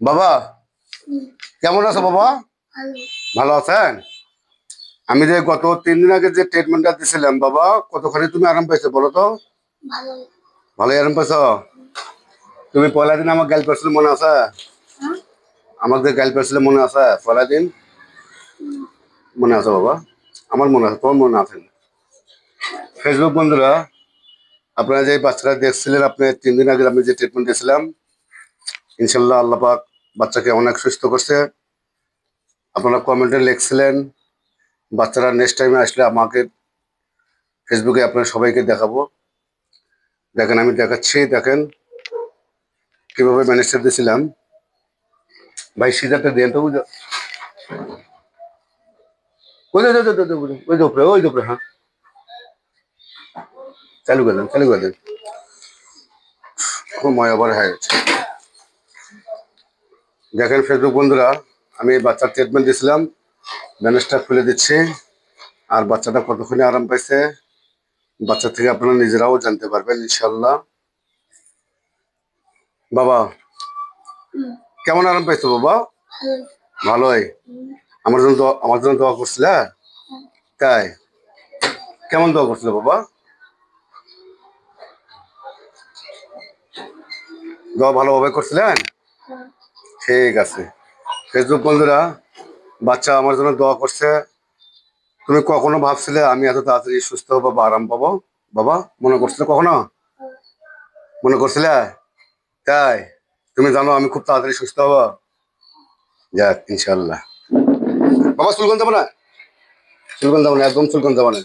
বাবা কেমন আছো বাবা? ভালো আছেন? আমি যে গত 3 দিন আগে যে ট্রিটমেন্টটা দিছিলাম বাবা, কতখানি তুমি আরাম পাইছো বলো তো? ভালোই আরাম পাইছো? তুমি পয়লা দিন আমার গাইল পাইছিলে মনে আছে? আমাকে যে গাইল পাইছিলে মনে আছে পয়লা দিন? মনে আছে বাবা? আমার মনে আছে, তোমার মনে আছে না? ফেসবুক বন্ধুরা, আপনারা যে বাচ্চারা দেখছিলেন, আপনি 3 দিন আগে আমি যে ট্রিটমেন্ট দিয়েছিলাম, ইনশাল্লাহ আল্লাহ পাক বাচ্চাকে অনেক সুস্থ করছে। আপনারা কমেন্টে লিখছিলেন বাচ্চারা নেক্সট টাইমে আসলে আমাকে ফেসবুকে আপনার সবাইকে দেখাবো। দেখেন আমি দেখাচ্ছি, দেখেন কিভাবে ম্যানেজটা দিয়েছিলাম। ভাই সিজারটা দেন তো, বুঝো ওই যে ওই যে উপরে, ওই যে উপরে, হ্যাঁ চালু করে দেন, চালু করে দেন। সময় আবার হয়ে গেছে। দেখেন ফেসবুক বন্ধুরা, আমি বাচ্চার ট্রিটমেন্ট দিয়েছিলাম, ম্যানেজটা খুলে দিচ্ছি। আর বাচ্চাটা কতক্ষণে আরাম পাইছে বাচ্চা থেকে আপনারা নিজেরাও জানতে পারবেন ইনশাল্লাহ। বাবা কেমন আরাম পাইছো বাবা? ভালোই। আমার জন্য দোয়া করছিলে? তাই? কেমন দোয়া করছিল বাবা? দোয়া ভালোভাবে করছিলেন? ঠিক আছে। ফেসবুক বন্ধুরা, বাচ্চা আমার জন্য দোয়া করছে। তুমি কখনো ভাবছিলে আমি এত তাড়াতাড়ি সুস্থ হবো বা আরাম পাবো? বাবা মনে করছিলে কখনো? মনে করছিলে? তাই? তুমি জানো আমি খুব তাড়াতাড়ি সুস্থ হবো। যাক ইনশাল্লাহ। বাবা চুলকন যাবো না, চুলকন যাবো না, একদম চুলকন যাবো না।